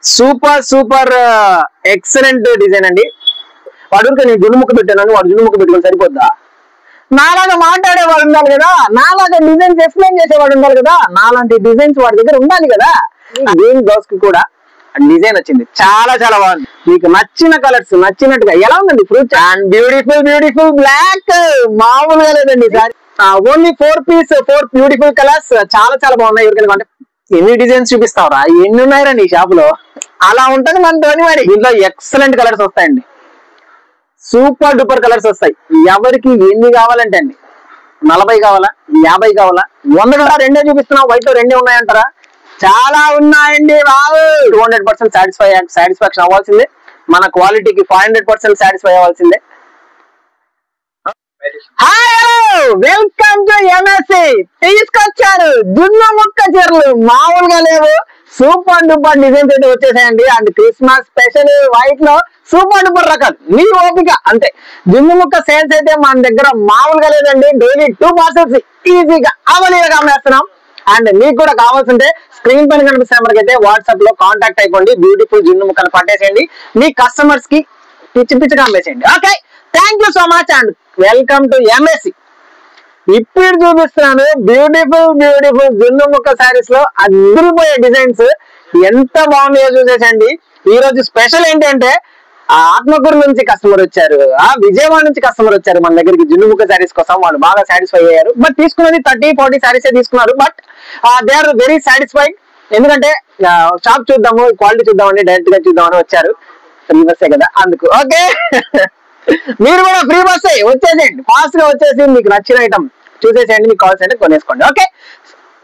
Super super excellent design అండి. వాడు నేను జున్ను ముక్క పెట్టాను, వాడు జున్ను ముక్క పెట్టుకొని సరిపోద్దా? నాలాగా మాట్లాడేవాడు ఉండాలి కదా, నాలాగా డిజైన్స్ ఎక్స్ప్లెయిన్ చేసేవాడు ఉండాలి కదా, నాలాంటి డిజైన్స్ వాడి దగ్గర ఉండాలి కదా. గ్రీన్ బ్లౌజ్ కి కూడా డిజైన్ వచ్చింది, చాలా చాలా బాగుంది. మీకు నచ్చిన కలర్స్ నచ్చినట్టుగా ఎలా ఉందండి fruit and beautiful beautiful black, మామూలుగా లేదండి sorry. Only 4 piece 4 beautiful colours, చాలా చాలా బాగున్నాయి. ఎవరికైనా అంటే ఎన్ని డిజైన్స్ చూపిస్తావురా, ఎన్ని ఉన్నాయిరా నీ షాప్ లో, అలా ఉంటది మనతోని. మరి దీంట్లో ఎక్సలెంట్ కలర్స్ వస్తాయండి, సూపర్ డూపర్ కలర్స్ వస్తాయి. ఎవరికి ఎన్ని కావాలంటే అండి, 40 కావాలా, 50 కావాలా, 100 కూడా రెండే చూపిస్తున్నాం, వైట్ లో రెండే ఉన్నాయంటారా? చాలా ఉన్నాయండి బాబు. 200% సాటిస్ఫాక్షన్ అవ్వాల్సిందే, మన క్వాలిటీకి 500% సాటిస్ఫై అవ్వాల్సిందే. Hi hello, welcome to MSc. తీసుకొచ్చారు జున్ను ముక్క చీరలు, మామూలుగా లేవు, సూపర్ డూపర్ డిజైన్స్ అయితే వచ్చేసాయండి. అండ్ క్రిస్మస్ స్పెషల్ వైట్ లో సూపర్ డూపర్ రకాలు, మీ ఓపిక అంతే. జున్ను ముక్క సేల్స్ అయితే మన దగ్గర మామూలుగా లేదండి. డైలీ 2 పార్సల్స్ ఈజీగా అవలీలుగా అమ్మేస్తున్నాం. అండ్ మీకు కూడా కావాల్సింటే స్క్రీన్ పైన కనిపిస్తే నెంబర్కి అయితే వాట్సాప్ లో కాంటాక్ట్ అయిపోండి. బ్యూటిఫుల్ జున్ను ముక్కలు పట్టేసేయండి, మీ కస్టమర్స్ కి పిచ్చి పిచ్చిగా అమ్మేసేయండి. Okay, thank you so much and welcome to MSC. ఇప్పుడు చూపిస్తున్నాను బ్యూటిఫుల్ బ్యూటిఫుల్ జున్ను ముక్క శారీస్ లో అదిరిపోయే డిజైన్స్, ఎంత బాగున్నాయో చూసేసండి. ఈ రోజు స్పెషల్ ఏంటంటే ఆత్మకూరు నుంచి కస్టమర్ వచ్చారు, విజయవాడ నుంచి కస్టమర్ వచ్చారు మన దగ్గరికి జున్ను ముక్క శారీస్ కోసం. వాళ్ళు బాగా సాటిస్ఫై అయ్యారు. బట్ తీసుకున్నది 30-40 శారీస్ తీసుకున్నారు. But they are very satisfied. ఎందుకంటే షాప్ చూద్దాము, క్వాలిటీ చూద్దామని డైరెక్ట్ గా చూద్దామని వచ్చారు. ఫ్రీ బస్సే కదా అందుకు. ఓకే, మీరు కూడా ఫ్రీ బస్సే వచ్చేసేయండి, ఫాస్ట్ గా వచ్చేసి మీకు నచ్చిన ఐటమ్ చూసేసేయండి, మీకు కావాల్సి అంటే కొనేసుకోండి. ఓకే,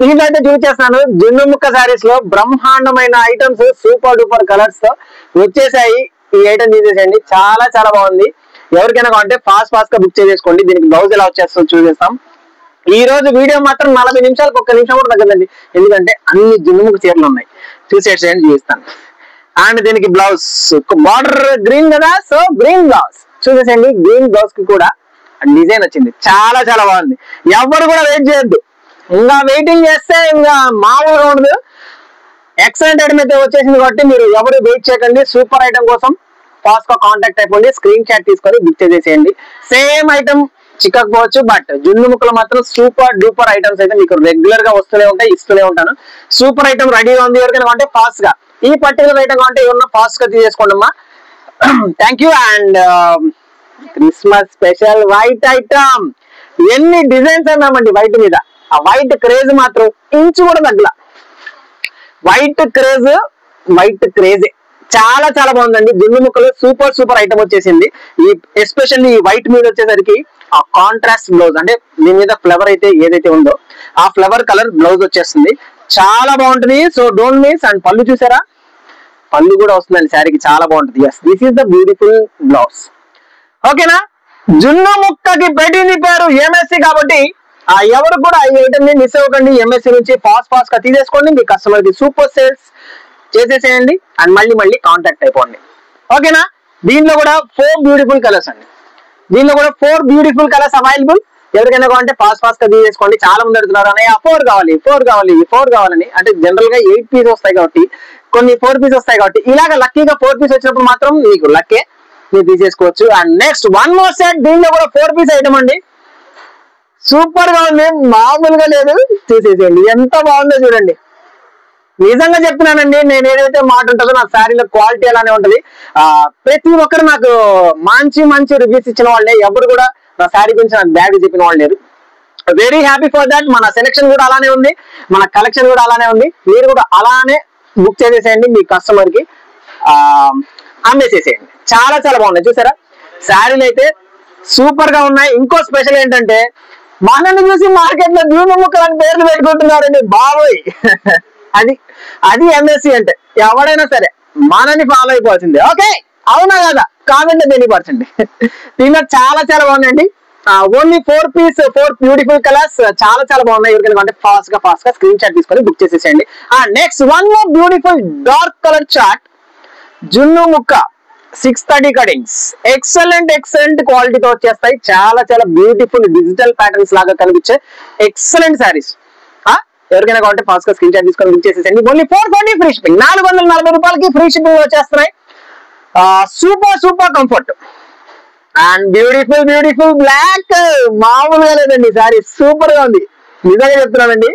ఇదైతే చూసేస్తాను. జున్ను ముక్క శారీస్ లో బ్రహ్మాండమైన ఐటమ్స్, సూపర్ డూపర్ కలర్స్ తో వచ్చేసాయి. ఈ ఐటమ్ తీసేసేయండి, చాలా చాలా బాగుంది. ఎవరికైనా కావాలంటే ఫాస్ట్ గా బుక్ చేసేసుకోండి. దీనికి బ్లౌజ్ ఎలా వచ్చేస్తుందో చూసేస్తాం. ఈ రోజు వీడియో మాత్రం 40 నిమిషాలకు 1 నిమిషం కూడా తగ్గదండి, ఎందుకంటే అన్ని జున్ను ముక్క చీరలు ఉన్నాయి. చూసేసేయండి, చూపిస్తాను. అండ్ దీనికి బ్లౌజ్ బార్డర్ గ్రీన్ కదా, సో గ్రీన్ బ్లౌజ్ చూసేసేయండి. గ్రీన్ బ్లౌజ్ కి కూడా డిజైన్ వచ్చింది, చాలా చాలా బాగుంది. ఎవరు కూడా వెయిట్ చేయొద్దు, ఇంకా వెయిటింగ్ చేస్తే ఇంకా మామూలుగా ఉండదు. ఎక్సలెంట్ ఐటమ్ అయితే వచ్చేసింది కాబట్టి మీరు ఎవరు వెయిట్ చేయకండి. సూపర్ ఐటమ్ కోసం ఫాస్ట్ గా కాంటాక్ట్ అయిపోండి, స్క్రీన్ షాట్ తీసుకొని బుక్ చేసేసేయండి. సేమ్ ఐటమ్ చిక్కకపోవచ్చు, బట్ జున్ను ముక్కలు మాత్రం సూపర్ డూపర్ ఐటమ్స్ అయితే మీకు రెగ్యులర్ గా వస్తూనే ఉంటాయి, ఇస్తూనే ఉంటాను. సూపర్ ఐటమ్ రెడీగా ఉంది. ఎవరికైనా అంటే ఫాస్ట్ గా ఈ పర్టికులర్ ఐటమ్ అంటే ఏమన్నా ఫాస్ట్ గా తీసేసుకోండి అమ్మా. Thank you. And Christmas special white item, ఎన్ని డిజైన్స్ అన్నామండి వైట్ మీద. ఆ వైట్ క్రేజ్ మాత్రం ఇంచు కూడా తగ్గల. వైట్ క్రేజ్ చాలా చాలా బాగుందండి. జున్ను ముక్కలు సూపర్ సూపర్ ఐటమ్ వచ్చేసింది. ఈ ఎస్పెషల్లీ ఈ వైట్ మీద వచ్చేసరికి ఆ కాంట్రాస్ట్ బ్లౌజ్, అంటే దీని మీద ఫ్లవర్ అయితే ఏదైతే ఉందో ఆ ఫ్లవర్ కలర్ బ్లౌజ్ వచ్చేస్తుంది, చాలా బాగుంటుంది. So don't miss. అండ్ పళ్ళు చూసారా, పళ్ళు కూడా వస్తుందండి శారీకి, చాలా బాగుంటుంది. Yes, this is the beautiful blouse. ఓకేనా, జున్ను ముక్కకి పెట్టింది పేరు ఎంఎస్సి కాబట్టి ఎవరు కూడా ఈ ఐటమ్ ని మిస్ అవ్వకండి. ఎంఎస్సి నుంచి ఫాస్ట్ గా తీసేసుకోండి, మీ కస్టమర్ కి సూపర్ సేల్స్ చేసేసేయండి అండ్ మళ్ళీ కాంటాక్ట్ అయిపోండి. ఓకేనా, దీంట్లో కూడా 4 బ్యూటిఫుల్ కలర్స్ అండి. దీంట్లో కూడా 4 బ్యూటిఫుల్ కలర్స్ అవైలబుల్. ఎవరికైనా కావాలంటే ఫాస్ట్ గా తీసేసుకోండి. చాలా మంది అడుగుతున్నారు అన్నయ్య 4 కావాలని. అంటే జనరల్ గా 8 పీస్ వస్తాయి కాబట్టి, కొన్ని 4 పీస్ వస్తాయి కాబట్టి, ఇలాగ లక్కీగా 4 పీస్ వచ్చినప్పుడు మాత్రం మీకు లక్కే, మీరు తీసేసుకోవచ్చు. అండ్ నెక్స్ట్ 1 మోర్ సెట్, దీంట్లో కూడా 4 పీస్ ఐటమ్ అండి. సూపర్ గా ఉంది, మామూలుగా లేదు. చూసేసేయండి, ఎంత బాగుందో చూడండి. నిజంగా చెప్తున్నానండి, నేను ఏదైతే మాట ఉంటుందో నా శారీలో క్వాలిటీ అలానే ఉంటది. ప్రతి ఒక్కరు నాకు మంచి రివ్యూస్ ఇచ్చిన వాళ్ళే, ఎవరు కూడా నా శారీ గురించి నాకు బ్యాడ్ చెప్పిన వాళ్ళు లేరు. Very happy for that. మన సెలెక్షన్ కూడా అలానే ఉంది, మన కలెక్షన్ కూడా అలానే ఉంది. మీరు కూడా అలానే బుక్ చేసేసేయండి, మీ కస్టమర్ కి అమ్మేసేసేయండి. చాలా చాలా బాగున్నాయి. చూసారా, శారీలు అయితే సూపర్ గా ఉన్నాయి. ఇంకో స్పెషల్ ఏంటంటే మనల్ని చూసి మార్కెట్ లో జున్ను ముక్కలని పేర్లు పెట్టుకుంటున్నారండి బాబోయ్. అది ఎంఎస్సి అంటే ఎవడైనా సరే మనని ఫాలో అయిపోవాల్సిందే. ఓకే, అవునా కదా, కామెంట్ తెలియపరచండి. దీనిలో చాలా చాలా బాగున్నాయండి. ఓన్లీ 4 పీస్ 4 బ్యూటిఫుల్ కలర్స్, చాలా చాలా బాగున్నాయి. ఎవరికైనా అంటే ఫాస్ట్ గా స్క్రీన్ షాట్ తీసుకొని బుక్ చేసేసేయండి. Next 1 more beautiful dark colour chart, జున్ను ముక్క 630 కటింగ్స్, ఎక్సలెంట్ క్వాలిటీతో వచ్చేస్తాయి. చాలా చాలా బ్యూటిఫుల్ డిజిటల్ ప్యాటర్న్స్ లాగా కనిపించే ఎక్సలెంట్ శారీస్. ఎవరికైనా కావాలంటే ఫాస్ట్ గా స్క్రీన్ షాట్ తీసుకొని బుక్ చేసేసండి. ఓన్లీ 440 ఫ్రీ షిప్పింగ్, 440 రూపాయలకి ఫ్రీ షిప్పింగ్ వచ్చేస్తున్నాయి. Super super comfort and beautiful black, మామూలుగా లేదండి. సారీ సూపర్ గా ఉంది, నిజంగా చెప్తున్నానండి.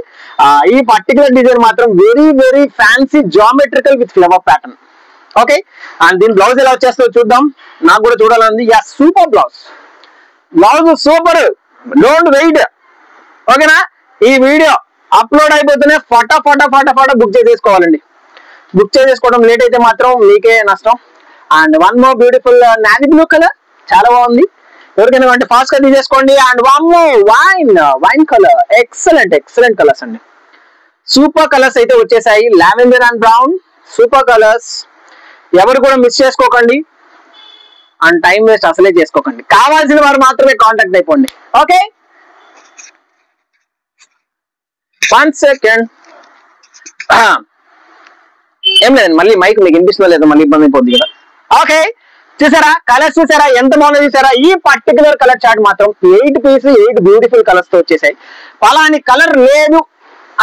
ఈ పర్టికులర్ డిజైన్ మాత్రం very fancy geometrical with flower pattern. Okay, and దీని బ్లౌజ్ ఎలా వచ్చేస్తుందో చూద్దాం, నాకు కూడా చూడాలండి. Yeah super blouse super, don't wait. ఓకేనా, ఈ వీడియో అప్లోడ్ అయిపోతేనే ఫటాఫట బుక్ చేసేసుకోవాలండి. బుక్ చేసేసుకోవడం లేట్ అయితే మాత్రం మీకే నష్టం. And one more beautiful navy blue colour, చాలా బాగుంది. ఎవరికైనా అంటే ఫాస్ట్ గా తీసేసుకోండి. And one more wine colour, excellent colours అండి. సూపర్ కలర్స్ అయితే వచ్చేసాయి, lavender and brown, super colours. ఎవరు కూడా మిస్ చేసుకోకండి అండ్ టైం వేస్ట్ అసలే చేసుకోకండి. కావాల్సిన వారు మాత్రమే కాంటాక్ట్ అయిపోండి. Okay, 1 second. ఏం లేదండి, మళ్ళీ మైక్ మీకు వినిపిస్తుందో లేదో మళ్ళీ ఇబ్బంది అయిపోద్ది కదా. ఓకే, చూసారా కలర్స్, చూసారా ఎంత బాగుందో చూసారా. ఈ పర్టికులర్ కలర్ చార్ట్ మాత్రం 8 పీస్ 8 బ్యూటిఫుల్ కలర్స్ తో వచ్చేసాయి. పలాని కలర్ లేదు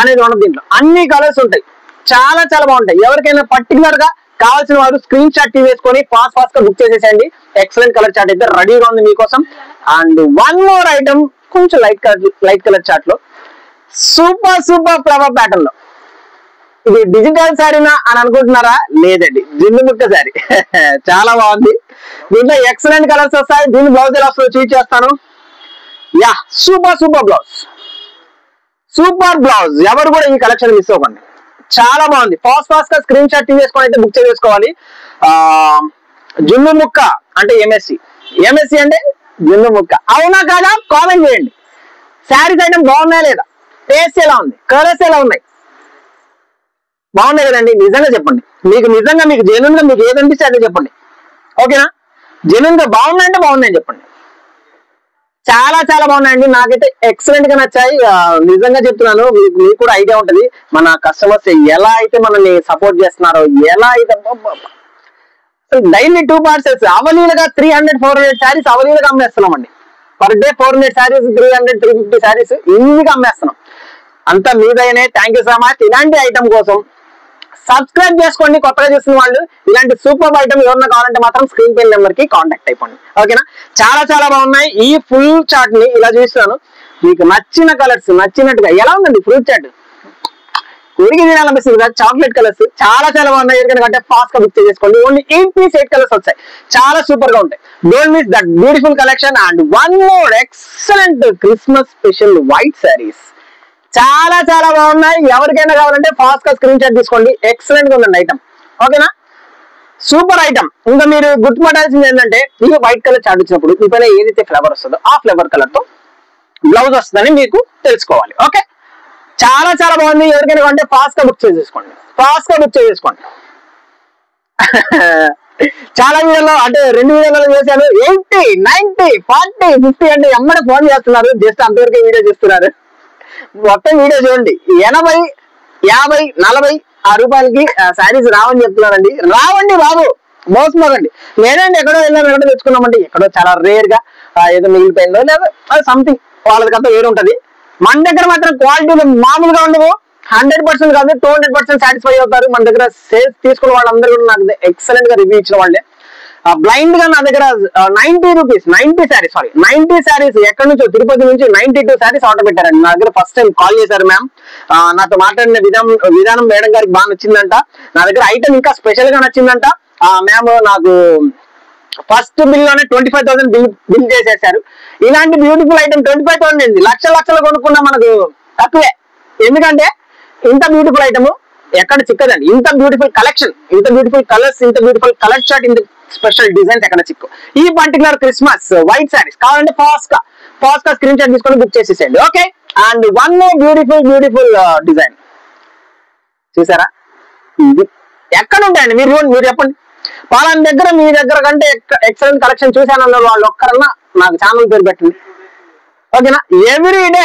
అనేది ఉండదు, దీంట్లో అన్ని కలర్స్ ఉంటాయి. చాలా బాగుంటాయి. ఎవరికైనా పర్టికులర్ గా కావాల్సిన వారు స్క్రీన్ షాట్ తీసేసుకొని ఫాస్ట్ గా బుక్ చేసేసేయండి. ఎక్సలెంట్ కలర్ చార్ట్ అయితే రెడీగా ఉంది మీకోసం. అండ్ వన్ మోర్ ఐటమ్, కొంచెం లైట్ కలర్ చార్ట్ లో సూపర్ ఫ్లవర్ ప్యాటర్న్ లో. ఇది డిజిటల్ శారీనా అని అనుకుంటున్నారా? లేదండి, జిన్ను ముక్క శారీ. చాలా బాగుంది, దీంట్లో ఎక్సలెంట్ కలర్స్ వస్తాయి. దీని బ్లౌజ్ ఎలా వస్తుందో చూపించేస్తాను. Yeah super blouse. ఎవరు కూడా ఈ కలెక్షన్ మిస్ అవ్వకండి, చాలా బాగుంది. ఫాస్ట్ గా స్క్రీన్ షాట్ తీసేసుకొని అయితే బుక్ చేసుకోవాలి. జున్ను ముక్క అంటే ఎంఎస్సి అంటే జున్ను ముక్క, అవునా కాదా కామెంట్ చేయండి. శారీస్ ఐటమ్ బాగున్నాయా లేదా, టేస్ట్ ఎలా ఉంది, కలర్స్ ఎలా ఉన్నాయి, బాగున్నాయి కదండి. నిజంగా చెప్పండి, మీకు జెన్యున్ గా మీకు ఏది అనిపిస్తే అదే చెప్పండి. ఓకేనా, జెన్యున్ గా బాగున్నాయంటే బాగున్నాయని చెప్పండి. చాలా బాగున్నాయండి, నాకైతే ఎక్సలెంట్ గా నచ్చాయి. నిజంగా చెప్తున్నాను, మీకు కూడా ఐడియా ఉంటది మన కస్టమర్స్ ఎలా అయితే మనల్ని సపోర్ట్ చేస్తున్నారో, ఎలా అయితే డైలీ 2 పార్సెల్స్ అవలీలుగా 300-400 శారీస్ అవలీలుగా అమ్మేస్తున్నామండి. పర్ డే 400 శారీస్, 300-350 శారీస్ ఈజీగా అమ్మేస్తున్నాం. అంతా మీదైనా. Thank you so much. ఇలాంటి ఐటమ్ కోసం సబ్స్క్రైబ్ చేసుకోండి. కొత్తగా చూసిన వాళ్ళు ఇలాంటి సూపర్ ఐటమ్ ఎవరన్నా కావాలంటే మాత్రం స్క్రీన్ పే నెంబర్ కి కాంటాక్ట్ అయిపోండి. ఓకేనా, చాలా బాగున్నాయి. ఈ ఫుల్ చార్ట్ ని ఇలా చూస్తున్నాను, మీకు నచ్చిన కలర్స్ నచ్చినట్టుగా. ఎలా ఉందండి ఫ్రూట్ చార్ట్, ఉడికి తినాలనిపిస్తుంది కదా. చాక్లెట్ కలర్స్ చాలా బాగున్నాయి. ఎందుకంటే ఫాస్ట్ గా బుక్ చేసుకోండి. ఓన్లీ 8 పీస్ 8 కలర్స్ వచ్చాయి, చాలా సూపర్ గా ఉంటాయి. Don't miss that beautiful collection. And one more excellent Christmas special white saris, చాలా బాగున్నాయి. ఎవరికైనా కావాలంటే ఫాస్ట్ గా స్క్రీన్ షాట్ తీసుకోండి. ఎక్సలెంట్ గా ఉందండి ఐటమ్. ఓకేనా, సూపర్ ఐటమ్. ఇంకా మీరు గుర్తుపట్టాల్సింది ఏంటంటే, ఈ వైట్ కలర్ చార్ట్ వచ్చినప్పుడు మీ పైన ఏదైతే ఫ్లేవర్ వస్తుందో ఆ ఫ్లేవర్ కలర్ తో బ్లౌజ్ వస్తుందని మీకు తెలుసుకోవాలి. ఓకే, చాలా బాగుంది. ఎవరికైనా కావాలంటే ఫాస్ట్ గా బుక్ చేసేసుకోండి. చాలా వీడియోలో అంటే 2 వీడియోలలో చేశాను. 80, 90, 40, 50 అంటే ఎమ్మడే ఫోన్ చేస్తున్నారు. జస్ట్ అంతవరకే వీడియో చేస్తున్నారు. మొత్తం వీడియో చూడండి. 80, 50, 40 ఆ రూపాయలకి శారీస్ రావని చెప్తున్నారండి. రావండి బాబు, మోసపోకండి. లేదండి ఎక్కడో వెళ్ళాము, ఎక్కడో తెచ్చుకున్నామండి, ఎక్కడో చాలా రేర్ గా ఏదో మిగిలిపోయిందో లేదా సంథింగ్ వాళ్ళకంతా వేరు ఉంటది. మన దగ్గర మాత్రం క్వాలిటీ మామూలుగా ఉండవు. 100% కాదు, 200% సాటిస్ఫై అవుతారు. మన దగ్గర సేల్స్ తీసుకున్న వాళ్ళందరూ కూడా నాకు ఎక్సలెంట్ గా రివ్యూ ఇచ్చిన వాళ్ళే. బ్లైండ్ గా నా దగ్గర 90 శారీస్ ఎక్కడి నుంచో తిరుపతి నుంచి 92 శారీస్ ఆర్డర్ పెట్టారండి. నా దగ్గర ఫస్ట్ టైం కాల్ చేశారు మ్యామ్. నాతో మాట్లాడిన విధానం మేడం గారికి బాగా నచ్చిందంట. నా దగ్గర ఐటమ్ ఇంకా స్పెషల్ గా నచ్చిందంట. మ్యామ్ నాకు ఫస్ట్ బిల్ లోనే 25,000 బిల్ చేసేసారు. ఇలాంటి బ్యూటిఫుల్ ఐటమ్ 25,000 అండి. లక్షలు కొనుక్కున్నా మనకు తక్కువే. ఎందుకంటే ఇంత బ్యూటిఫుల్ ఐటమ్ ఎక్కడ చిక్కదండి. ఇంత బ్యూటిఫుల్ కలెక్షన్, ఇంత బ్యూటిఫుల్ కలర్స్, ఇంత బ్యూటిఫుల్ కలర్ చార్ట్, ఇంత స్పెషల్ డిజైన్స్ ఎక్కడ చిక్కు. ఈ పర్టికులర్ క్రిస్మస్ వైట్ శారీస్ కావాలంటే ఫాస్ట్ గా స్క్రీన్ షాట్ తీసుకొని బుక్ చేసేసేయండి. Okay, and one more beautiful design చూసారా, ఇది ఎక్కడ ఉంటాయండి మీరు చెప్పండి. వాళ్ళ దగ్గర మీ దగ్గర కంటే ఎక్సలెంట్ కలెక్షన్ చూసానన్న వాళ్ళు ఒక్కరన్నా నాకు ఛానల్ పేరు పెట్టండి. ఓకేనా, every day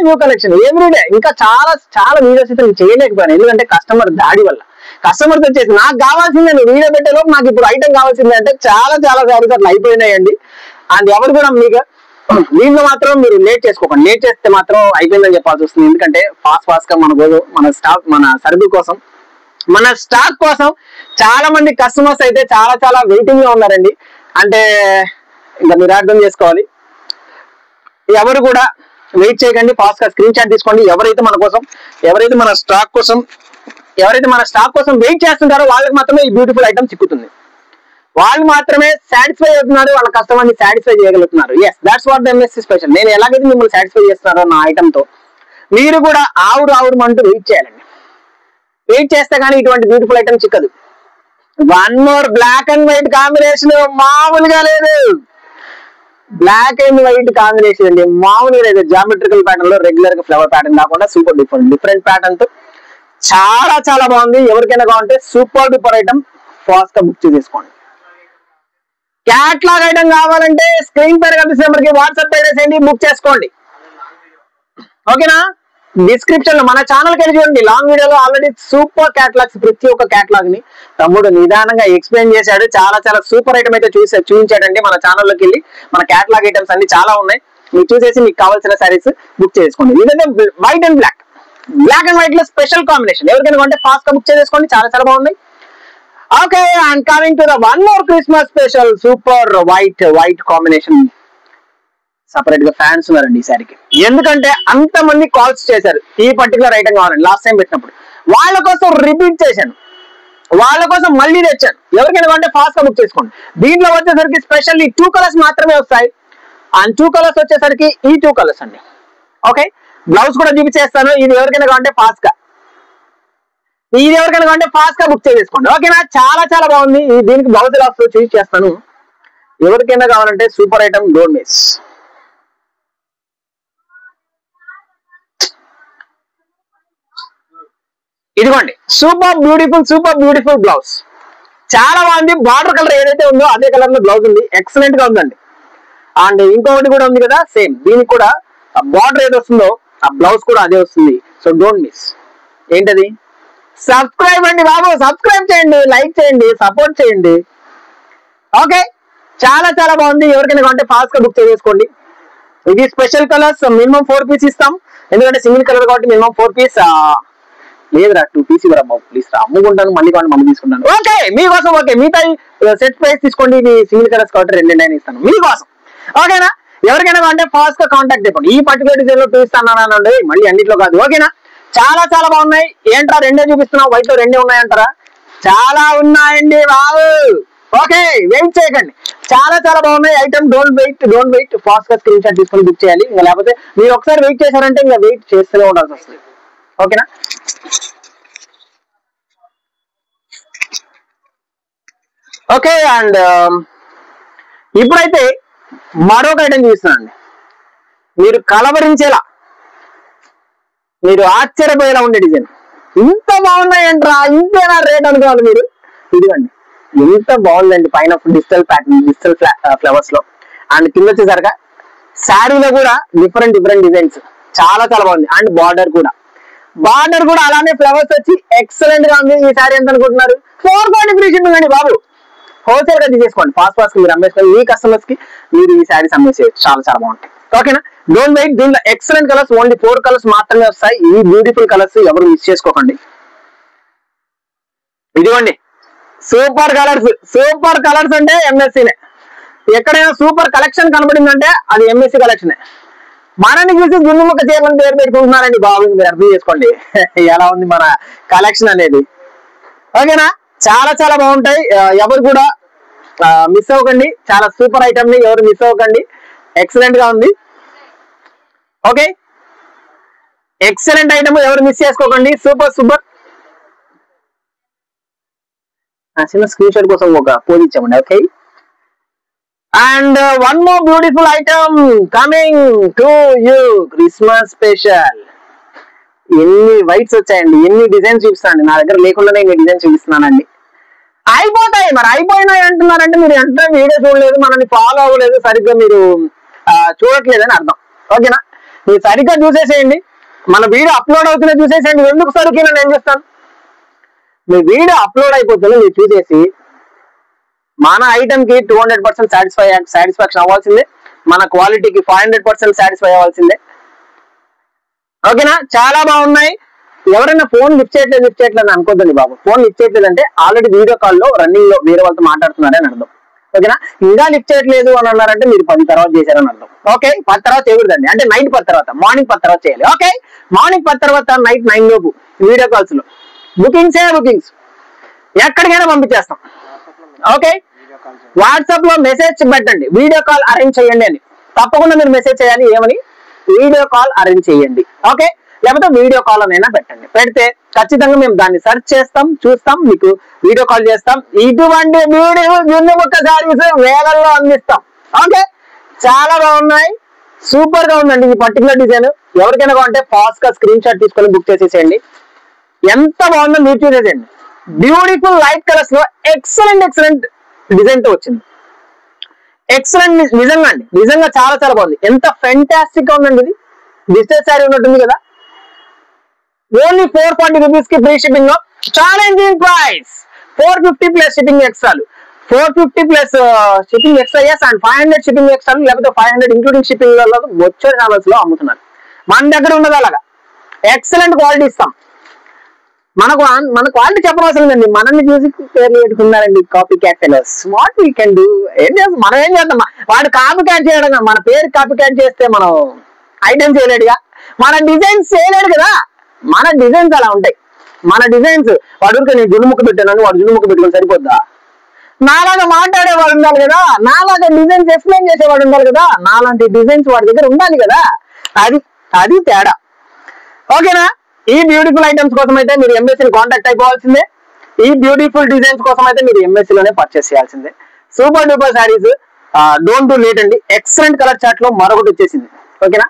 new collection, every day. ఇంకా చాలా వీడియోస్ అయితే నేను చేయలేకపోయాను, ఎందుకంటే కస్టమర్ దాడి వల్ల. కస్టమర్స్ వచ్చేసి నాకు కావాల్సిందే, వీడియో పెట్టేలోపు నాకు ఇప్పుడు ఐటమ్ కావాల్సిందే అంటే చాలా శారీస్ అట్లా అయిపోయినాయండి. అండ్ ఎవరు కూడా మీకు దీంట్లో మాత్రం మీరు లేట్ చేసుకోకండి. లేట్ చేస్తే మాత్రం అయిపోయిందని చెప్పాల్సి వస్తుంది. ఎందుకంటే ఫాస్ట్ గా మన సరుకు కోసం, మన స్టాక్ కోసం చాలా మంది కస్టమర్స్ అయితే చాలా వెయిటింగ్ లో ఉన్నారండి. అంటే ఇంకా మీరు అర్థం చేసుకోవాలి. ఎవరు కూడా వెయిట్ చేయకండి, ఫాస్ట్ గా స్క్రీన్ షాట్ తీసుకోండి. ఎవరైతే మన స్టాక్ కోసం వెయిట్ చేస్తుంటారో వాళ్ళకి మాత్రమే ఈ బ్యూటిఫుల్ ఐటమ్ చిక్కుతుంది. వాళ్ళు మాత్రమే సాటిస్ఫై అవుతున్నారు, వాళ్ళ కస్టమర్ ని సాటిస్ఫై చేయగలుగుతున్నారు. Yes, that's what the MSC special. నేను ఎలాగైతే మిమ్మల్ని సాటిస్ఫై చేస్తున్నారో నా ఐటమ్ తో, మీరు కూడా ఆవురు అంటూ వెయిట్ చేయాలండి. వెయిట్ చేస్తే కానీ ఇటువంటి బ్యూటిఫుల్ ఐటమ్ చిక్కదు. One more black and white combination, మామూలుగా లేదు. బ్లాక్ అండ్ వైట్ కాంబినేషన్ అండి, మామూలుగా లేదు. జామెట్రికల్ ప్యాటర్న్ లో రెగ్యులర్ గా ఫ్లవర్ ప్యాటర్న్ కాకుండా సూపర్ డిఫరెంట్ ప్యాటర్న్ తో చాలా బాగుంది. ఎవరికైనా కావాలంటే సూపర్ డూపర్ ఐటమ్ ఫాస్ట్ గా బుక్ చేసేసుకోండి. క్యాట్లాగ్ ఐటమ్ కావాలంటే స్క్రీన్ పైన కనిపిస్తున్న నెంబర్కి వాట్సాప్ చేసేయండి, బుక్ చేసుకోండి. ఓకేనా? డిస్క్రిప్షన్ లో మన ఛానల్ కి వెళ్ళి చూడండి. లాంగ్ వీడియోలో ఆల్రెడీ సూపర్ క్యాటలాగ్స్, ప్రతి ఒక్క క్యాటలాగ్ ని తమ్ముడు నిదానంగా ఎక్స్ప్లెయిన్ చేశాడు. చాలా సూపర్ ఐటమ్ అయితే చూపించాడండి. మన ఛానల్లోకి వెళ్ళి మన క్యాటలాగ్ ఐటమ్స్ అన్ని చాలా ఉన్నాయి. మీరు చూసేసి మీకు కావాల్సిన సారీస్ బుక్ చేసుకోండి. ఇదైతే white and black and white లో స్పెషల్ కాంబినేషన్. ఎవరికైనా అంటే ఫాస్ట్ గా బుక్ చేసుకోండి. చాలా బాగుంది. Okay, and coming to the one more Christmas special super white combination. Separate గా ఫ్యాన్స్ ఉన్నారండి ఈ సారీకి. ఎందుకంటే అంతమంది కాల్స్ చేశారు ఈ పర్టికులర్ ఐటమ్ కావాలండి. లాస్ట్ టైం పెట్టినప్పుడు వాళ్ళ కోసం రిపీట్ చేశాను, వాళ్ళ కోసం మళ్ళీ తెచ్చాను. ఎవరికైనా అంటే ఫాస్ట్ గా బుక్ చేసుకోండి. దీంట్లో వచ్చేసరికి స్పెషల్లీ 2 కలర్స్ మాత్రమే వస్తాయి. అండ్ 2 కలర్స్ వచ్చేసరికి ఈ 2 కలర్స్ అండి. ఓకే, బ్లౌజ్ కూడా చూపించేస్తాను. ఇది ఎవరికైనా అంటే ఫాస్ట్ గా బుక్ చేసేసుకోండి. ఓకేనా? చాలా బాగుంది. దీనికి బ్లౌజ్ ఎలా వస్తుందో చూసి చేస్తాను. ఎవరికైనా కావాలంటే సూపర్ ఐటమ్, డోంట్ మిస్. ఇదిగోండి, సూపర్ బ్యూటిఫుల్ బ్లౌజ్. చాలా బాగుంది. బార్డర్ కలర్ ఏదైతే ఉందో అదే కలర్ లో బ్లౌజ్ ఉంది. ఎక్సలెంట్ గా ఉందండి. అండ్ ఇంకొకటి కూడా ఉంది కదా సేమ్, దీనికి కూడా బార్డర్ ఏది వస్తుందో ఆ బ్లౌజ్ కూడా అదే వస్తుంది. So don't miss. ఏంటది? సబ్స్క్రైబ్ అండి బాబు, సబ్స్క్రైబ్ చేయండి, లైక్ చేయండి, సపోర్ట్ చేయండి. ఓకే, చాలా బాగుంది. ఎవరికైనా అంటే ఫాస్ట్ గా బుక్ చేసుకోండి. ఇది స్పెషల్ కలర్స్, మినిమం 4 పీస్ ఇస్తాం. ఎందుకంటే సింగిల్ కలర్ కాబట్టి మినిమం 4 పీస్. లేదురా 2 పీస్ ఇవ్వరా బాబు, ప్లీజ్ రా, అమ్ముకుంటాను, మళ్ళీ తీసుకుంటాను. ఓకే, మీకోసం. ఓకే, మిగతా సెట్ ప్రైస్ తీసుకోండి. ఇది సింగిల్ కలర్స్ కాబట్టి 2 ఇస్తాను మీకోసం. ఓకేనా? ఎవరికైనా అంటే ఫాస్ట్ గా కాంటాక్ట్ చెప్పండి. ఈ పర్టికులర్ డిజైన్ లో చూపిస్తానండి, మళ్ళీ అన్నిట్లో కాదు. ఓకేనా? చాలా బాగున్నాయి. ఏంట్రా 2 చూపిస్తున్నావు, వైట్ లో 2 ఉన్నాయంటారా? చాలా ఉన్నాయండి బాబు. ఓకే, వెయిట్ చేయకండి. చాలా బాగున్నాయి ఐటమ్. డోంట్ వెయిట్, ఫాస్ట్ గా స్క్రీన్ షాట్ తీసుకొని బుక్ చేయాలి. ఇంకా లేకపోతే మీరు ఒకసారి వెయిట్ చేశారంటే ఇంకా వెయిట్ చేస్తూనే ఉండాల్సి వస్తుంది. ఓకేనా? ఓకే, అండ్ ఇప్పుడైతే మరొక ఐటమ్ చూపిస్తున్నానండి. మీరు కలవరించేలా, మీరు ఆశ్చర్యపోయేలా ఉండే డిజైన్. ఇంత బాగున్నాయంట్రా, ఇంతేనా రేట్ అనుకోవాలి మీరు. ఇదిగోండి, ఎంత బాగుందండి. పైన డిజిటల్ ప్యాటర్న్, డిజిటల్ ఫ్లవర్స్ లో, అండ్ కింద వచ్చేసరిగా శారీలో కూడా డిఫరెంట్ డిజైన్స్. చాలా బాగుంది. అండ్ బార్డర్ కూడా అలానే ఫ్లవర్స్ వచ్చి ఎక్సలెంట్ గా ఉంది. ఈ శారీ ఎంత అనుకుంటున్నారు? 440 ఫ్రీ షిప్పింగ్ అండి బాబు. హోల్సేల్ గా తీసేసుకోండి. ఫాస్ట్ మీరు అమ్మేసుకోండి. ఈ కస్టమర్స్ కి మీరు ఈ శారీస్ అమ్మేసేయచ్చు. చాలా బాగుంటాయి. ఓకేనా? Don't wait. దీంట్లో ఎక్సలెంట్ కలర్స్, ఓన్లీ 4 కలర్స్ మాత్రమే వస్తాయి. ఈ బ్యూటిఫుల్ కలర్స్ ఎవరు మిస్ చేసుకోకండి. ఇదిగోండి, సూపర్ కలర్స్ అంటే ఎంఎస్సీనే. ఎక్కడైనా సూపర్ కలెక్షన్ కనబడిందంటే అది ఎంఎస్సీ కలెక్షనే. మనని చూసి గుండుముక్క చీరలను పేరు పెట్టుకుంటున్నారండి బాబు. మీరు అర్థం చేసుకోండి ఎలా ఉంది మన కలెక్షన్ అనేది. ఓకేనా? చాలా బాగుంటాయి. ఎవరు కూడా మిస్ అవ్వకండి. చాలా సూపర్ ఐటమ్ ని ఎవరు మిస్ అవ్వకండి. ఎక్సలెంట్ గా ఉంది. ఓకే, ఎక్సలెంట్ ఐటమ్, ఎవరు మిస్ చేసుకోకండి. సూపర్. చిన్న స్క్రీన్ షాట్ కోసం ఒక పోజ్ ఇచ్చామండి. Okay, and one more beautiful item coming to you, Christmas special. ఎన్ని వైట్స్ వచ్చాయండి, ఎన్ని డిజైన్స్ చూపిస్తానండి. నా దగ్గర లేకుండానే ఎన్ని డిజైన్స్ చూపిస్తున్నానండి. అయిపోతాయి. మరి అయిపోయినాయి అంటున్నారంటే మీరు ఎంత వీడియో చూడలేదు, మనల్ని ఫాలో అవ్వలేదు, సరిగ్గా మీరు చూడట్లేదని అర్థం. ఓకేనా? మీరు సరిగ్గా చూసేసేయండి. మన వీడియో అప్లోడ్ అవుతున్నా చూసేసేయండి. ఎందుకు సరిగ్గా నేను చేస్తాను? మీ వీడియో అప్లోడ్ అయిపోతుంది, మీరు చూసేసి మన ఐటమ్ కి 200% సాటిస్ఫాక్షన్ అవ్వాల్సిందే. మన క్వాలిటీకి 500% సాటిస్ఫై అవ్వాల్సిందే. ఓకేనా, చాలా బాగున్నాయి. ఎవరైనా ఫోన్ లిఫ్ట్ చేయట్లేదు అని అనుకోద్దండి బాబు. ఫోన్ లిఫ్ట్ చేయట్లేదు అంటే ఆల్రెడీ వీడియో కాల్లో రన్నింగ్ లో వేరే వాళ్ళతో మాట్లాడుతున్నారని అర్థం. ఓకేనా, ఇంకా లిఫ్ట్ చేయట్లేదు అని అన్నారంటే మీరు 10 తర్వాత చేశారని అర్థం. ఓకే, 10 తర్వాత చేయకూడదండి, అంటే నైట్ 10 తర్వాత, మార్నింగ్ 10 తర్వాత చేయాలి. ఓకే, మార్నింగ్ 10 తర్వాత నైట్ 9 లోపు వీడియో కాల్స్ లో బుకింగ్స్ ఎక్కడికైనా పంపించేస్తాం. ఓకే, వాట్సాప్ లో మెసేజ్ పెట్టండి, వీడియో కాల్ అరేంజ్ చేయండి అని. తప్పకుండా మీరు మెసేజ్ చేయాలి, ఏమని, వీడియో కాల్ అరేంజ్ చేయండి. ఓకే, లేకపోతే వీడియో కాల్ అనైనా పెట్టండి. పెడితే ఖచ్చితంగా మేము దాన్ని సెర్చ్ చేస్తాం, చూస్తాం, మీకు వీడియో కాల్ చేస్తాం. ఇటువంటి వీడియో జున్నుముక్క సారీస్ వేలల్లో అందిస్తాం. ఓకే, చాలా బాగున్నాయి, సూపర్ గా ఉందండి ఈ పర్టికులర్ డిజైన్. ఎవరికైనా కావాలంటే ఫాస్ట్ గా స్క్రీన్ షాట్ తీసుకొని బుక్ చేసేసేయండి. ఎంత బాగుందో మీరు చూసేసేయండి. బ్యూటిఫుల్ లైట్ కలర్స్ లో ఎక్సలెంట్ డిజైన్ తో వచ్చింది. ఎక్సలెంట్, నిజంగా అండి, నిజంగా చాలా చాలా బాగుంది. ఎంత ఫెంటాస్టిక్ గా ఉందండి ఇది. డిజిటల్ శారీ ఉన్నట్టుంది కదా. ఓన్లీ 440 రూపీస్ కి ఫ్రీ షిప్పింగ్ లో ఛాలెంజింగ్ ప్రైస్ 450 ప్లస్ షిప్పింగ్ ఎక్స్ట్రాలు, 450 plus shipping extra and 500 shipping ఎక్స్ట్రాలు, లేకపోతే 500 ఇంక్లూడింగ్ షిప్పింగ్ వచ్చే ఛానల్స్ లో అమ్ముతున్నారు. మన దగ్గర ఉండదు అలాగా. ఎక్సలెంట్ క్వాలిటీ ఇస్తాం. మన క్వాలిటీ చెప్పనవసరం లేదండి, మనల్ని చూసి పేర్లు పెట్టుకున్నారండి copy cat fellows. What we can do, ఏం చేస్తాం, మనం ఏం చేద్దాం. వాడు కాపీ క్యాట్ చేయడం, మన పేరు కాపీ క్యాట్ చేస్తే మనం ఐటమ్ చేయలేడుగా, మన డిజైన్స్ చేయలేడు కదా. మన డిజైన్స్ అలా ఉంటాయి. మన డిజైన్స్ వాడు నేను జున్నుముక్క పెట్టాను, వాడు జున్నుముక్క పెట్టుకుని సరిపోద్దా? నాలాగా మాట్లాడేవాడు ఉండాలి కదా, నాలాగా డిజైన్స్ ఎక్స్ప్లెయిన్ చేసేవాడు ఉండాలి కదా, నాలాంటి డిజైన్స్ వాడి దగ్గర ఉండాలి కదా. అది తేడా. ఓకేనా, ఈ బ్యూటిఫుల్ ఐటమ్స్ కోసం అయితే మీరు ఎంఎస్సీని కాంటాక్ట్ అయిపోవాల్సిందే. ఈ బ్యూటిఫుల్ డిజైన్స్ కోసం అయితే మీరు ఎంఎస్సీ లోనే పర్చేస్ చేయాల్సిందే. Super duper saris, don't do late అండి. ఎక్సలెంట్ కలర్ చార్ట్ లో మరొకటి వచ్చేసింది. ఓకేనా,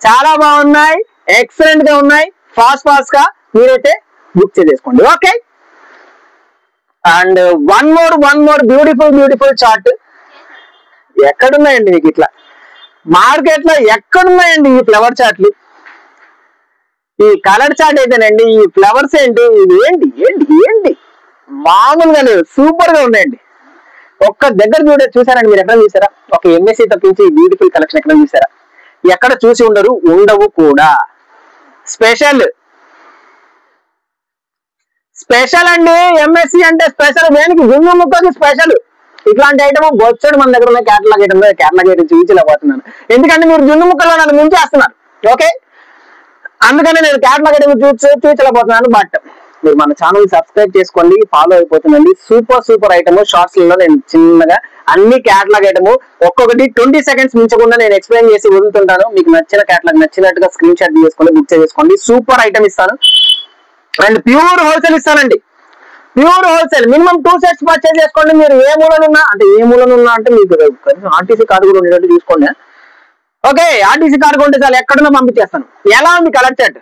చాలా బాగున్నాయి, ఎక్సలెంట్ గా ఉన్నాయి. ఫాస్ట్ గా మీరైతే బుక్ చేసేసుకోండి. Okay, and one more beautiful chart. ఎక్కడున్నాయండి మీకు ఇట్లా మార్కెట్ లో? ఎక్కడున్నాయండి ఈ ఫ్లవర్ చార్ట్లు? ఈ కలర్ చార్ట్ అయితేనండి, ఈ ఫ్లవర్స్ ఏంటి, ఏంటి మామూలుగా లేవు, సూపర్ గా ఉన్నాయండి. ఒక్క దగ్గర చూసారండి మీరు? ఎక్కడ చూసారా? ఒక ఎంఎస్సీ తప్పించి ఈ బ్యూటిఫుల్ కలెక్షన్ ఎక్కడ చూసారా? ఎక్కడ చూసి ఉండవు కూడా. స్పెషల్ అండి, ఎంఎస్సీ అంటే స్పెషల్. దేనికి? జున్నుముక్కకి స్పెషల్. ఇట్లాంటి ఐటమ్ బొచ్చడు మన దగ్గర ఉన్నాయి. క్యాటలాగ్ ఐటమ్ చూపించలేకపోతున్నాను, ఎందుకంటే మీరు జున్నుముక్కలో నన్ను ముంచేస్తున్నారు. ఓకే, అందుకని నేను క్యాటలాగ్ ఐటమ్ చూపించలేకపోతున్నాను. బట్ మీరు మన ఛానల్ సబ్స్క్రైబ్ చేసుకోండి, ఫాలో అయిపోతుందండి. సూపర్ ఐటమ్ షార్ట్స్ లో నేను చిన్నగా అన్ని క్యాటలాగ్ ఐటమ్ ఒక్కొక్కటి 20 seconds మించకుండా నేను ఎక్స్ప్లెయిన్ చేసి వదులుతుంటాను. మీకు నచ్చిన క్యాటలాగ్ నచ్చినట్టుగా స్క్రీన్ షాట్ తీసుకొని బుక్ చేసుకోండి. సూపర్ ఐటమ్ ఇస్తాను అండ్ ప్యూర్ హోల్సేల్ ఇస్తానండి. Pure wholesale, minimum 2 sets purchase చేసుకోండి. మీరు ఏ మూలనున్నా అంటే మీకు ఆర్టీసీ కార్డు కూడా ఉండేటట్టు చూసుకోండి. ఓకే, ఆర్టీసీ కార్డు ఉంటే చాలు, ఎక్కడున్నా పంపించేస్తాను. ఎలా ఉంది కలర్ చార్ట్,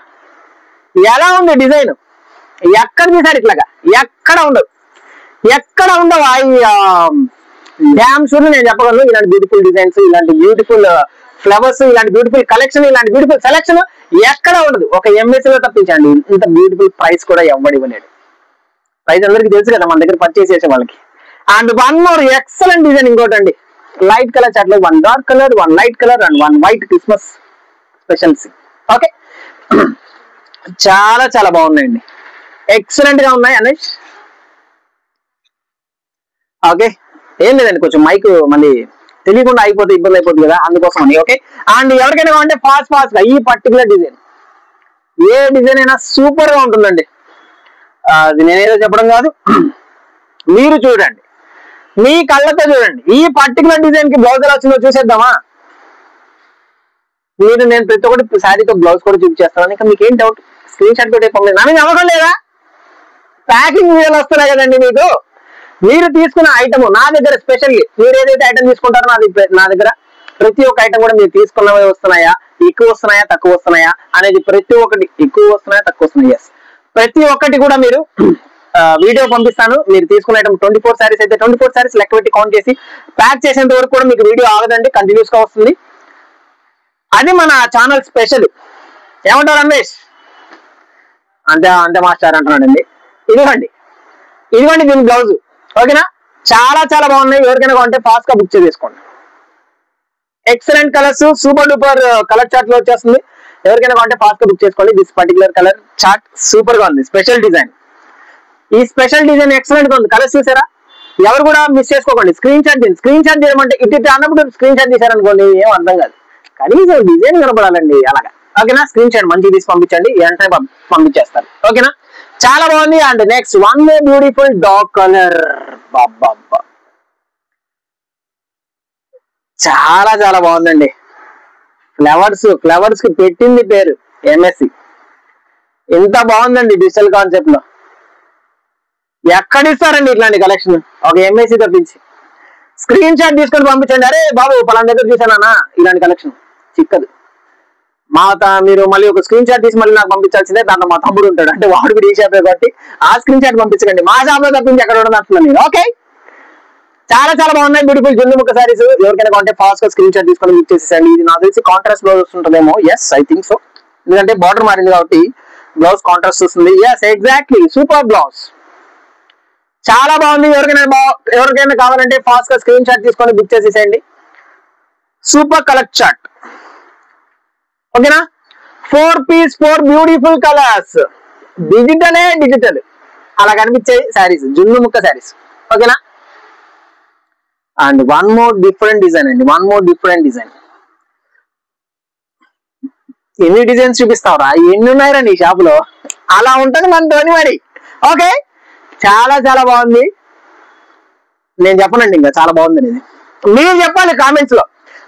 ఎలా ఉంది డిజైన్, ఎక్కడ చూసారు ఇట్లాగా? ఎక్కడ ఉండవు. డ్యామ్ షూర్ నేను చెప్పగలను. ఇలాంటి బ్యూటిఫుల్ డిజైన్స్, ఇలాంటి బ్యూటిఫుల్ ఫ్లవర్స్, ఇలాంటి బ్యూటిఫుల్ కలెక్షన్, ఇలాంటి బ్యూటిఫుల్ సెలెక్షన్ ఎక్కడ ఉండదు. ఒక ఎంఎస్సీలో తప్పించండి. ఇంత బ్యూటిఫుల్ ప్రైస్ కూడా ఎవరు ఇవ్వలేడు. ప్రైస్ అందరికి తెలుసు కదా మన దగ్గర పర్చేస్ చేసే వాళ్ళకి. And one more excellent design ఇంకోటి అండి. లైట్ కలర్ చాట్లో 1 dark colour, 1 light colour and 1 white Christmas specials. Okay, చాలా బాగున్నాయండి, ఎక్సలెంట్ గా ఉన్నాయి అనేష్. ఓకే, ఏం లేదండి, కొంచెం మైక్ మళ్ళీ తెలియకుండా అయిపోతే ఇబ్బంది అయిపోతుంది కదా, అందుకోసం అని. ఓకే, అండ్ ఎవరికైనా కావాలంటే ఫాస్ట్ గా ఈ పర్టికులర్ డిజైన్, ఏ డిజైన్ అయినా సూపర్ గా ఉంటుందండి. అది నేనేదో చెప్పడం కాదు, మీరు చూడండి, మీ కళ్ళతో చూడండి. ఈ పర్టికులర్ డిజైన్ కి బ్లౌజ్ ఎలా వచ్చిందో చూసేద్దామా? నేను ప్రతి ఒక్కటి శారీతో బ్లౌజ్ కూడా చూపించేస్తాను. ఇంకా మీకు ఏం డౌట్? స్క్రీన్ షాట్ పెట్టి పంపించండి. నా మీద నమ్మకం లేదా? ప్యాకింగ్ వీడియోలు వస్తున్నాయి కదండి మీకు. మీరు తీసుకున్న ఐటమ్ నా దగ్గర స్పెషల్లీ, మీరు ఏదైతే ఐటమ్ తీసుకుంటారో నా దగ్గర ప్రతి ఒక్క ఐటమ్ కూడా మీరు తీసుకున్నవే వస్తున్నాయా, ఎక్కువ వస్తున్నాయా, తక్కువ వస్తున్నాయా అనేది ప్రతి ఒక్కటి, ఎక్కువ వస్తున్నాయా, తక్కువ వస్తున్నాయా, ప్రతి ఒక్కటి కూడా మీరు వీడియో పంపిస్తాను. మీరు తీసుకున్న ఐటమ్ 24 sarees అయితే 24 sarees లెక్క పెట్టి కౌంట్ చేసి ప్యాక్ చేసేంత వరకు కూడా మీకు వీడియో ఆగదండి, కంటిన్యూస్ గా వస్తుంది. అది మన ఛానల్ స్పెషల్. ఏమంటారు రమేష్? అంతే మాస్టర్ అంటున్నాడండి. ఇదిగోండి దీని బ్లౌజ్. ఓకేనా, చాలా బాగున్నాయి. ఎవరికైనా కావాలంటే ఫాస్ట్ గా బుక్ చేసుకోండి. Excellent colours, super duper colour chart లో వచ్చేస్తుంది. ఎవరికైనా కావాలంటే ఫాస్ట్ గా బుక్ చేసుకోండి. This particular colour chart super గా ఉంది. స్పెషల్ డిజైన్, ఈ స్పెషల్ డిజైన్ ఎక్సలెంట్ గా ఉంది. కలర్స్ చూసారా? ఎవరు కూడా మిస్ చేసుకోకండి. స్క్రీన్ షాట్ తీయండి. స్క్రీన్ షాట్ తీయమంటే ఇటు అన్నప్పుడు స్క్రీన్ షాట్ తీసారనుకోండి ఏం అర్థం కాదు, కనీసం డిజైన్ కనపడాలండి అలాగా. ఓకేనా? స్క్రీన్ షాట్ మంచిగా తీసి పంపించండి, వెంటనే పంపించేస్తారు. ఓకేనా? చాలా బాగుంది. And next one more beautiful dark colour. బాబా చాలా చాలా బాగుందండి. ఫ్లవర్స్ కి పెట్టింది పేరు ఎంఎస్సి. ఎంత బాగుందండి డిజిటల్ కాన్సెప్ట్ లో. ఎక్కడిస్తారండి ఇట్లాంటి కలెక్షన్ ఒక ఎంఎస్సి తప్పించి. స్క్రీన్ షాట్ తీసుకొని పంపించండి. అరే బాబు పలానా దగ్గర చూసానా ఇలాంటి కలెక్షన్ చిక్కదు. మీరు మళ్ళీ ఒక స్క్రీన్ షాట్ తీసి మళ్ళీ నాకు పంపించాల్సిందే. దాంట్లో మా తమ్ముడు ఉంటాడు, అంటే వాడు కూడా ఈ షాపే కాబట్టి ఆ స్క్రీన్ షాట్ పంపించకండి. మా షాప్ లో తప్పించి ఎక్కడ ఉండదు అంటున్నాను నేను. ఓకే, చాలా చాలా బాగున్నాయి బ్యూటిఫుల్ జున్ను ముక్క సారీస్. ఎవరికైనా కావాలంటే ఫాస్ట్ గా స్క్రీన్ షాట్ తీసుకొని బుక్ చేసేసండి. ఇది నాకు తెలిసి కాంట్రాస్ట్ బ్లౌజ్ వస్తుంటుందేమో. ఎస్, ఐ థింక్ సో, ఎందుకంటే బార్డర్ మారింది కాబట్టి బ్లౌజ్ కాంట్రాస్ట్ వస్తుంది. ఎస్, ఎగ్జాక్ట్లీ, సూపర్ బ్లౌజ్, చాలా బాగుంది. ఎవరికైనా కావాలంటే ఫాస్ట్ గా స్క్రీన్ షాట్ తీసుకొని బుక్ చేసేసేయండి. Super colour chart. ఓకేనా? 4 పీస్ 4 బ్యూటిఫుల్ కలర్స్, డిజిటల్ అలా కనిపించాయి శారీస్, జున్ను ముక్క శారీస్. ఓకేనా? And one more different design అండి, వన్ మోర్ డిఫరెంట్ డిజైన్. ఎన్ని డిజైన్స్ చూపిస్తావురా, ఎన్ని ఉన్నాయిరా నీ షాప్ లో, అలా ఉంటది మనతోని మరి. ఓకే, చాలా చాలా బాగుంది. నేను చెప్పనండి, ఇంకా చాలా బాగుంది అనేది మీరు చెప్పాలి కామెంట్స్ లో.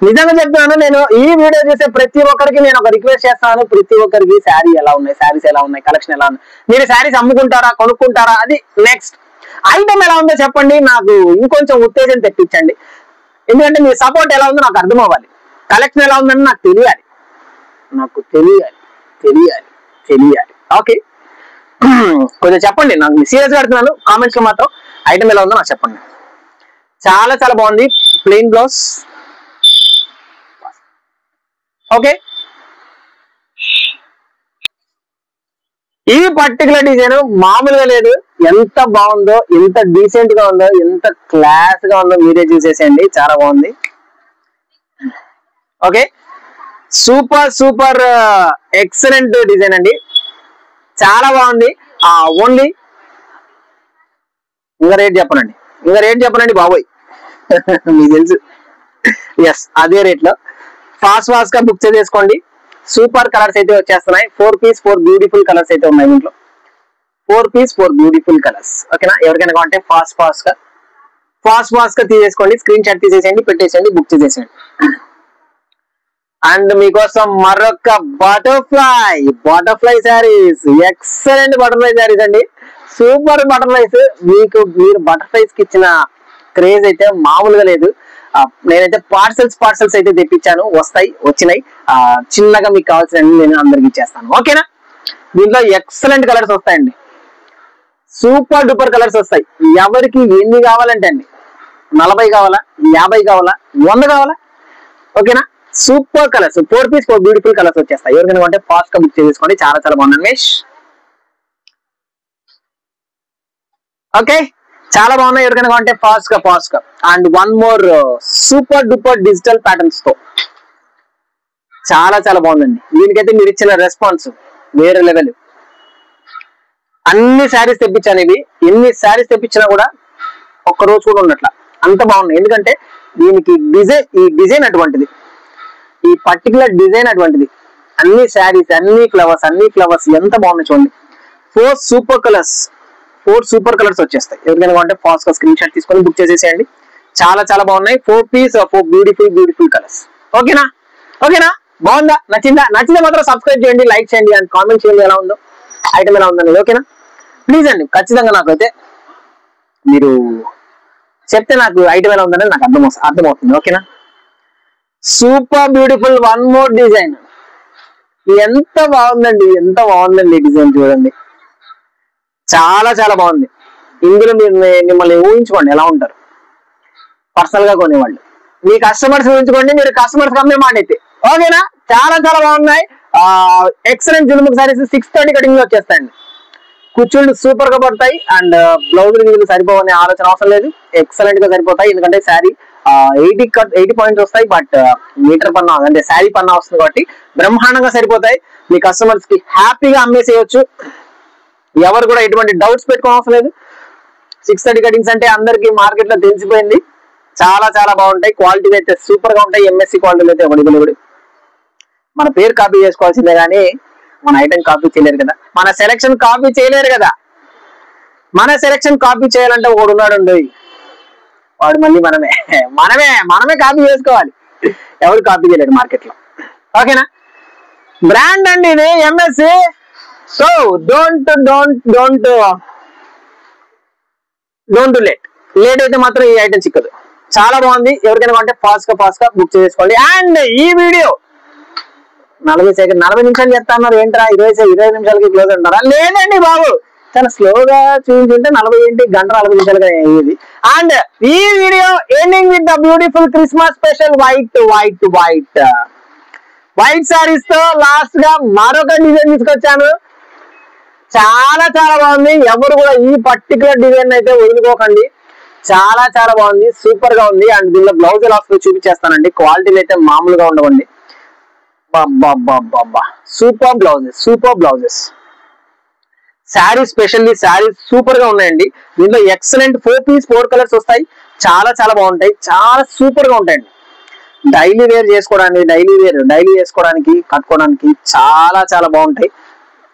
నిజంగా చెప్తున్నాను, నేను ఈ వీడియో చూసే ప్రతి ఒక్కరికి నేను ఒక రిక్వెస్ట్ చేస్తాను. ప్రతి ఒక్కరికి శారీ ఎలా ఉన్నాయి, శారీస్ ఎలా ఉన్నాయి, కలెక్షన్ ఎలా ఉన్నాయి, మీరు శారీస్ అమ్ముకుంటారా, కొనుక్కుంటారా, అది నెక్స్ట్. ఐటమ్ ఎలా ఉందో చెప్పండి, నాకు ఇంకొంచెం ఉత్తేజం తెప్పించండి. ఎందుకంటే మీ సపోర్ట్ ఎలా ఉందో నాకు అర్థం అవ్వాలి. కలెక్షన్ ఎలా ఉందని నాకు తెలియాలి. ఓకే, కొంచెం చెప్పండి, నాకు సీరియస్ గా అడుగుతున్నాను. కామెంట్స్ లో మాత్రం ఐటమ్ ఎలా ఉందో నాకు చెప్పండి. చాలా చాలా బాగుంది. Plain blouse. ఓకే, ఈ పర్టికులర్ డిజైన్ మామూలుగా లేదు. ఎంత బాగుందో, ఎంత డీసెంట్ గా ఉందో, ఎంత క్లాస్ గా ఉందో మీరే చూసేసేయండి. చాలా బాగుంది. ఓకే, సూపర్ ఎక్సలెంట్ డిజైన్ అండి, చాలా బాగుంది. ఓన్లీ ఇంకా రేట్ చెప్పనండి బాబోయ్ మీకు తెలుసు. ఎస్, అదే రేట్ లో ఫాస్ట్ గా బుక్ చేసేసుకోండి. సూపర్ కలర్స్ అయితే వచ్చేస్తున్నాయి. 4 పీస్ 4 బ్యూటిఫుల్ కలర్స్ అయితే ఉన్నాయి దీంట్లో. 4 పీస్ 4 బ్యూటిఫుల్ కలర్స్. ఓకేనా? ఎవరికైనా కావాలంటే ఫాస్ట్ గా తీసేసుకోండి. స్క్రీన్ షాట్ తీసేసేయండి, పెట్టేసేయండి, బుక్ చేసేసేయండి. అండ్ మీకోసం మరొక butterfly saris, excellent butterfly saris అండి. Super butterflies. మీరు బటర్ఫ్లైస్ కి ఇచ్చిన క్రేజ్ అయితే మామూలుగా లేదు. నేనైతే పార్సల్స్ అయితే తెప్పించాను, వచ్చినాయి. చిన్నగా మీకు కావాల్సిన నేను అందరికి ఇచ్చేస్తాను. ఓకేనా? దీంట్లో ఎక్సలెంట్ కలర్స్ వస్తాయండి, సూపర్ డూపర్ కలర్స్ వస్తాయి. ఎవరికి ఎన్ని కావాలంటే అండి, 40 కావాలా, 50 కావాలా, 100 కావాలా, ఓకేనా? Super colours, 4 piece 4 beautiful colours వచ్చేస్తాయి. ఎవరికైనా అంటే ఫాస్ట్ గా బుక్ చేసుకోండి. చాలా చాలా బాగుంది రమేష్. ఓకే, చాలా బాగున్నాయి. ఎవరికైనా అంటే ఫాస్ట్ గా. And one more super duper digital patterns తో చాలా చాలా బాగుందండి. దీనికైతే మీరు ఇచ్చిన రెస్పాన్స్ వేరే లెవెల్. అన్ని శారీస్ తెప్పించాను. ఎన్ని శారీస్ తెప్పించినా కూడా ఒక్క రోజు కూడా ఉన్నట్ల, అంత బాగున్నాయి. ఎందుకంటే దీనికి ఈ డిజైన్ అటువంటిది, ఈ పర్టికులర్ డిజైన్ అటువంటిది. అన్ని శారీస్, అన్ని ఫ్లవర్స్ ఎంత బాగున్నాయి చూడండి. 4 సూపర్ కలర్స్ వచ్చేస్తాయి. ఎవరికైనా అంటే ఫాస్ట్ గా స్క్రీన్ షాట్ తీసుకొని బుక్ చేసేసేయండి. చాలా చాలా బాగున్నాయి. 4 పీస్ 4 బ్యూటిఫుల్ కలర్స్. ఓకేనా? బాగుందా? నచ్చిందా మాత్రం సబ్స్క్రైబ్ చేయండి, లైక్ చేయండి, అండ్ కామెంట్ చేయండి ఎలా ఉందో, ఐటమ్ ఎలా ఉందని. ఓకేనా? ప్లీజ్ అండి, ఖచ్చితంగా నాకైతే మీరు చెప్తే నాకు ఐటమ్ ఎలా ఉందని నాకు అర్థమవుతుంది. ఓకేనా? Super beautiful one more design. ఎంత బాగుందండి డిజైన్ చూడండి. చాలా చాలా బాగుంది. ఇందులో మిమ్మల్ని ఊహించుకోండి ఎలా ఉంటారు పర్సనల్ గా కొనేవాళ్ళు. మీ కస్టమర్స్ ఊహించుకోండి, మీరు కస్టమర్స్ అమ్మే మాట అయితే. ఓకేనా? చాలా చాలా బాగున్నాయి. ఎక్సలెంట్ జున్ను సారీస్ 630 కటింగ్ లో వచ్చేస్తాయండి. కుచ్చుళ్ళు సూపర్ గా పడతాయి. అండ్ బ్లౌజులు సరిపోవనే ఆలోచన అవసరం లేదు, ఎక్సలెంట్ గా సరిపోతాయి. ఎందుకంటే శారీ 80 పాయింట్స్ వస్తాయి. బట్ మీటర్ పన్నా అంటే శారీ పన్నా వస్తుంది కాబట్టి బ్రహ్మాండంగా సరిపోతాయి. మీ కస్టమర్స్ కి హ్యాపీగా అమ్మేసేయచ్చు. ఎవరు కూడా ఎటువంటి డౌట్స్ పెట్టుకోవడం లేదు. 630 కటింగ్స్ అంటే అందరికి మార్కెట్ లో తెలిసిపోయింది. చాలా చాలా బాగుంటాయి. క్వాలిటీలు అయితే సూపర్ గా ఉంటాయి. ఎంఎస్సి క్వాలిటీలు అయితే ఒకటి మన పేరు కాపీ చేసుకోవాల్సిందే కానీ మన ఐటమ్ కాపీ చేయలేరు కదా, మన సెలక్షన్ కాపీ చేయలేరు కదా. మన సెలక్షన్ కాపీ చేయాలంటే ఒకడు ఉన్నాడు, వాడు మళ్ళీ మనమే కాపీ చేసుకోవాలి. ఎవరు కాపీ చేయలేరు మార్కెట్ లో. ఓకేనా? బ్రాండ్ అండి ఇది ఎంఎస్సి. సో డోంట్ లేట్ అయితే మాత్రం ఈ ఐటమ్ చిక్కదు. చాలా బాగుంది. ఎవరికైనా అంటే ఫాస్ట్ గా బుక్ చేసుకోండి. అండ్ ఈ వీడియో 40 నిమిషాలు చెప్తా అన్నారు. ఏంట్రా 20 నిమిషాలకి క్లోజ్ అంటారా? లేదండి బాబు, చాలా స్లోగా చూపించుంటే 40 ఏంటి, గంట 40 నిమిషాలుగా అయ్యేది. అండ్ ఈ video ending with the beautiful Christmas special white saris తో లాస్ట్ గా మరొక డిజైన్ తీసుకొచ్చాను. చాలా చాలా బాగుంది. ఎవరు కూడా ఈ పర్టికులర్ డిజైన్ అయితే వదులుకోకండి. చాలా చాలా బాగుంది, సూపర్ గా ఉంది. అండ్ దీనిలో బ్లౌజ్ ఎలా వస్తుందో చూపించేస్తానండి. క్వాలిటీలు అయితే మామూలుగా ఉండవండి. Super blouses sari specially saris super గా ఉన్నాయండి. దీంట్లో ఎక్సలెంట్ 4 కలర్స్ వస్తాయి. చాలా చాలా బాగుంటాయి. చాలా సూపర్ గా ఉంటాయండి. డైలీ వేసుకోవడానికి కట్టుకోవడానికి చాలా చాలా బాగుంటాయి.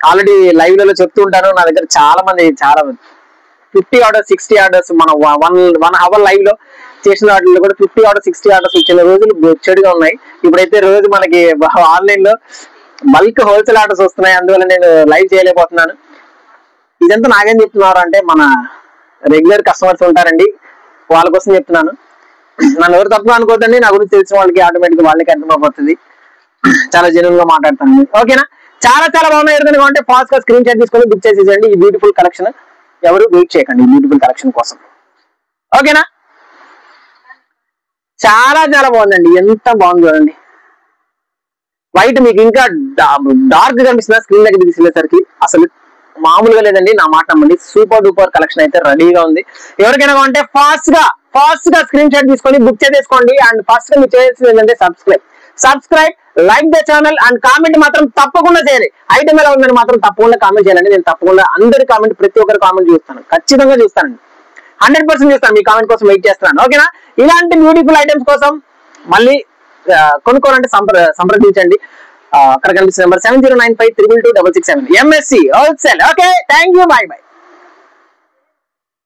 ఆల్రెడీ లైవ్ లలో చెప్తూ ఉంటాను. నా దగ్గర చాలా 50 ఆర్డర్స్ 60 ఆర్డర్స్ మన 1 అవర్ లైవ్ లో చేసిన వాటిలో కూడా 50 ఆర్డర్స్ 60 ఆర్డర్స్ ఇచ్చిన రోజులు చెడుగా ఉన్నాయి. ఇప్పుడైతే రోజు మనకి ఆన్లైన్ లో బల్క్ హోల్సేల్ ఆర్డర్స్ వస్తున్నాయి. అందువల్ల నేను లైవ్ చేయలేకపోతున్నాను. ఇదంతా నాకేం చెప్తున్నారు అంటే మన రెగ్యులర్ కస్టమర్స్ ఉంటారండి, వాళ్ళ కోసం చెప్తున్నాను. నన్ను ఎవరు తప్పుగా అనుకోవద్దండి. నా గురించి తెలిసిన వాళ్ళకి ఆటోమేటిక్ వాళ్ళకి అర్థమైపోతుంది. చాలా జెన్యూన్ గా మాట్లాడతాను. ఓకేనా? చాలా చాలా బాగున్నాయి. ఎవరికైనా అంటే ఫాస్ట్ గా స్క్రీన్ షాట్ తీసుకొని బుక్ చేసేయండి. ఈ బ్యూటిఫుల్ కలెక్షన్ ఎవరు వెయిట్ చేయకండి ఈ బ్యూటిఫుల్ కలెక్షన్ కోసం. ఓకేనా? చాలా చాలా బాగుందండి. ఎంత బాగుంది చూడండి. వైట్ మీకు ఇంకా డార్క్ కనిపిస్తుందా స్క్రీన్ దగ్గర తీసుకెళ్ళేసరికి? అసలు మామూలుగా లేదండి, నా మాట నమ్మండి. సూపర్ డూపర్ కలెక్షన్ అయితే రెడీగా ఉంది. ఎవరికైనా అంటే ఫాస్ట్ గా స్క్రీన్ షాట్ తీసుకొని బుక్ చేసేసుకోండి. అండ్ ఫస్ట్ గా మీరు చేయాల్సింది ఏంటంటే subscribe, like the channel and comment మాత్రం తప్పకుండా చేయాలి. ఐటమ్ ఎలా ఉందని మాత్రం తప్పకుండా కామెంట్ చేయాలండి. నేను తప్పకుండా అందరి కామెంట్, ప్రతి ఒక్కరి కామెంట్ చూస్తాను, ఖచ్చితంగా చూస్తానండి. 100% చూస్తాను. మీ కామెంట్ కోసం వెయిట్ చేస్తున్నాను. ఓకేనా? ఇలాంటి బ్యూటిఫుల్ ఐటమ్స్ కోసం మళ్ళీ కొనుక్కోవాలంటే సంప్రదించండి. అక్కడ కనిపిస్తున్న number 7095222667 MSc wholesale. Okay, thank you, by.